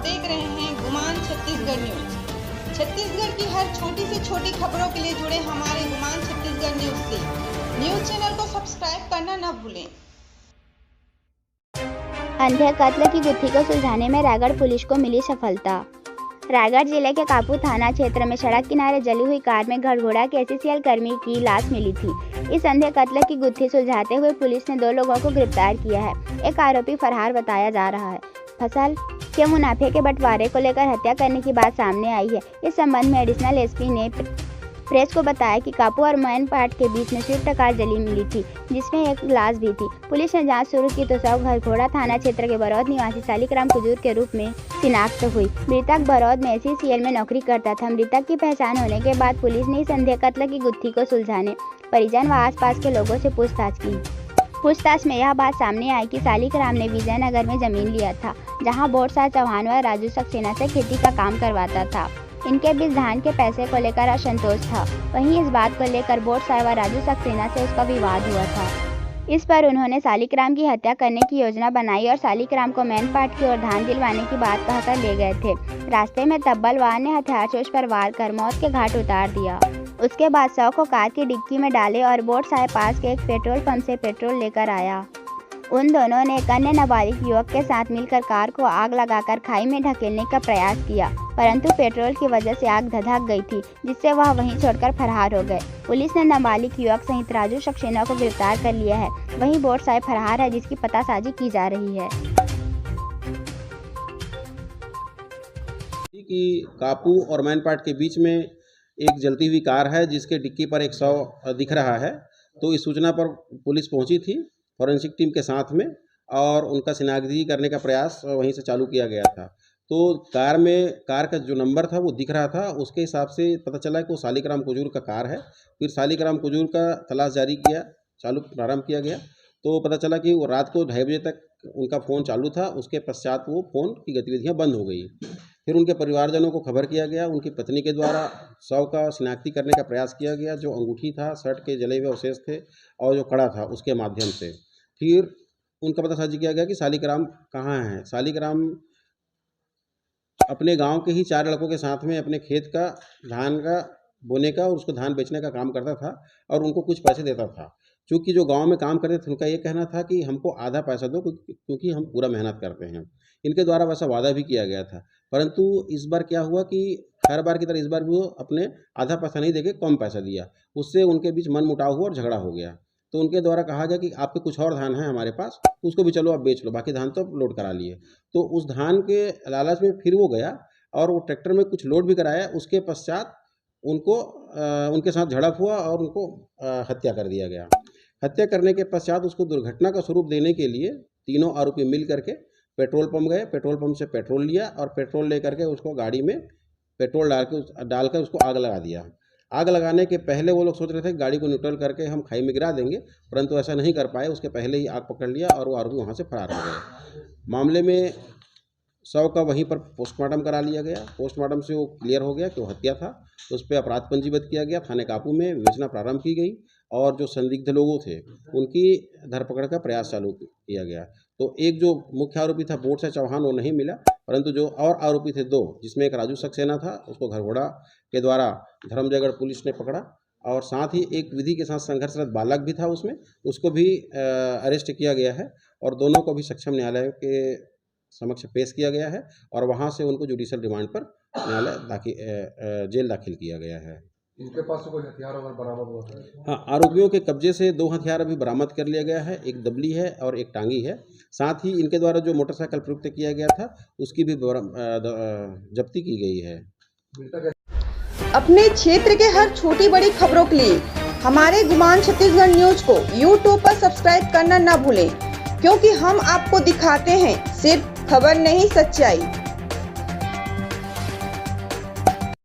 देख रहे हैं गुमान छत्तीसगढ़ न्यूज। छत्तीसगढ़ की हर छोटी से छोटी खबरों के लिए जुड़े हमारे गुमान छत्तीसगढ़ न्यूज से। न्यूज चैनल को सब्सक्राइब करना न भूलें। अंधे कत्ल की गुत्थी को सुलझाने में रायगढ़ पुलिस को मिली सफलता। रायगढ़ जिले के कापू थाना क्षेत्र में सड़क किनारे जली हुई कार में घरघोड़ा के एससीएल कर्मी की लाश मिली थी। इस अंधे कत्ल की गुत्थी सुलझाते हुए पुलिस ने 2 लोगों को गिरफ्तार किया है। एक आरोपी फरार बताया जा रहा है। फसल के मुनाफे के बंटवारे को लेकर हत्या करने की बात सामने आई है। इस संबंध में एडिशनल एसपी ने प्रेस को बताया कि कापू और मैनपाट के बीच में स्विफ्ट कार जली मिली थी, जिसमें एक लाश भी थी। पुलिस ने जांच शुरू की तो शव घरघोड़ा थाना क्षेत्र के बरौद निवासी सालिकराम कुजूर के रूप में शिनाख्त हुई। मृतक बरौद में एससीएल में नौकरी करता था। मृतक की पहचान होने के बाद पुलिस ने इस अंधे कत्ल की गुत्थी को सुलझाने परिजन व आसपास के लोगों से पूछताछ की। पूछताछ में यह बात सामने आई कि सालिकराम ने विजयनगर में जमीन लिया था, जहां बोरसा चौहान व राजू सक्सेना से खेती का काम करवाता था। इनके बीच धान के पैसे को लेकर असंतोष था। वहीं इस बात को लेकर बोरसा व राजू सक्सेना से उसका विवाद हुआ था। इस पर उन्होंने सालिकराम की हत्या करने की योजना बनाई और सालिकराम को मैनपाट की ओर धान दिलवाने की बात कहकर ले गए थे। रास्ते में तब्बलवार ने हथियार से उस पर वार कर मौत के घाट उतार दिया। उसके बाद शव को कार की डिक्की में डाले और बोरसा पास के एक पेट्रोल पंप से पेट्रोल लेकर आया। उन दोनों ने एक अन्य नाबालिग युवक के साथ मिलकर कार को आग लगाकर खाई में ढकेलने का प्रयास किया, परंतु पेट्रोल की वजह से आग धधक गई थी, जिससे वह वहीं छोड़कर फरार हो गए। पुलिस ने नाबालिग युवक सहित राजू सक्सेना को गिरफ्तार कर लिया है। वहीं बोरसा फरार है, जिसकी पतासाजी की जा रही है। कि कापू और मैनपाट के बीच में एक जलती हुई कार है, जिसके डिक्की पर एक शव दिख रहा है। तो इस सूचना पर पुलिस पहुंची थी फॉरेंसिक टीम के साथ में, और उनका शिनाख्ती करने का प्रयास वहीं से चालू किया गया था। तो कार का जो नंबर था वो दिख रहा था, उसके हिसाब से पता चला कि वो सालिकराम कुजूर का कार है। फिर सालिकराम कुजूर का तलाश जारी किया, प्रारंभ किया गया। तो पता चला कि वो रात को 2:30 बजे तक उनका फ़ोन चालू था। उसके पश्चात वो फ़ोन की गतिविधियां बंद हो गई। फिर उनके परिवारजनों को खबर किया गया। उनकी पत्नी के द्वारा शव का शिनाख्ती करने का प्रयास किया गया। जो अंगूठी था, शर्ट के जले हुए अवशेष थे और जो कड़ा था, उसके माध्यम से फिर उनका पतासाजी किया गया कि सालिकराम कहाँ हैं। सालिकराम अपने गांव के ही 4 लड़कों के साथ में अपने खेत का धान का बोने का और उसको धान बेचने का काम करता था और उनको कुछ पैसे देता था। चूँकि जो गांव में काम करते थे उनका ये कहना था कि हमको आधा पैसा दो, क्योंकि हम पूरा मेहनत करते हैं। इनके द्वारा वैसा वादा भी किया गया था, परंतु इस बार क्या हुआ कि हर बार की तरह इस बार भी वो अपने आधा पैसा नहीं देके कम पैसा दिया। उससे उनके बीच मनमुटाव हुआ और झगड़ा हो गया। तो उनके द्वारा कहा गया कि आपके कुछ और धान है हमारे पास, उसको भी चलो आप बेच लो, बाकी धान तो लोड करा लिए। तो उस धान के लालच में फिर वो गया और वो ट्रैक्टर में कुछ लोड भी कराया। उसके पश्चात उनको उनके साथ झड़प हुआ और उनको हत्या कर दिया गया। हत्या करने के पश्चात उसको दुर्घटना का स्वरूप देने के लिए तीनों आरोपी मिल करके पेट्रोल पंप गए। पेट्रोल पंप से पेट्रोल लिया और पेट्रोल लेकर के उसको गाड़ी में पेट्रोल डालकर उसको आग लगा दिया। आग लगाने के पहले वो लोग सोच रहे थे कि गाड़ी को न्यूट्रल करके हम खाई में गिरा देंगे, परंतु ऐसा नहीं कर पाए। उसके पहले ही आग पकड़ लिया और वो आरोपी वहाँ से फरार हो गए। मामले में शव का वहीं पर पोस्टमार्टम करा लिया गया। पोस्टमार्टम से वो क्लियर हो गया कि वो हत्या था। तो उस पर अपराध पंजीबद्ध किया गया। थाने कापू में विवेचना प्रारंभ की गई और जो संदिग्ध लोगों थे उनकी धरपकड़ का प्रयास चालू किया गया। तो एक जो मुख्य आरोपी था बोरसा चौहान, वो नहीं मिला, परंतु जो और आरोपी थे 2, जिसमें एक राजू सक्सेना था, उसको घरघोड़ा के द्वारा धर्मजयगढ़ पुलिस ने पकड़ा, और साथ ही एक विधि के साथ संघर्षरत बालक भी था उसमें, उसको भी अरेस्ट किया गया है और दोनों को भी सक्षम न्यायालय के समक्ष पेश किया गया है और वहां से उनको जुडिशियल रिमांड पर न्यायालय जेल दाखिल किया गया है। इनके पास से कोई हथियार वगैरह बरामद हुआ है? हाँ, आरोपियों के कब्जे से 2 हथियार अभी बरामद कर लिया गया है। एक दबली है और एक टांगी है। साथ ही इनके द्वारा जो मोटरसाइकिल प्रयुक्त किया गया था उसकी भी जब्ती की गई है। अपने क्षेत्र के हर छोटी बड़ी खबरों के लिए हमारे गुमान छत्तीसगढ़ न्यूज को यूट्यूब पर सब्सक्राइब करना न भूलें, क्योंकि हम आपको दिखाते हैं सिर्फ खबर नहीं, सच्चाई।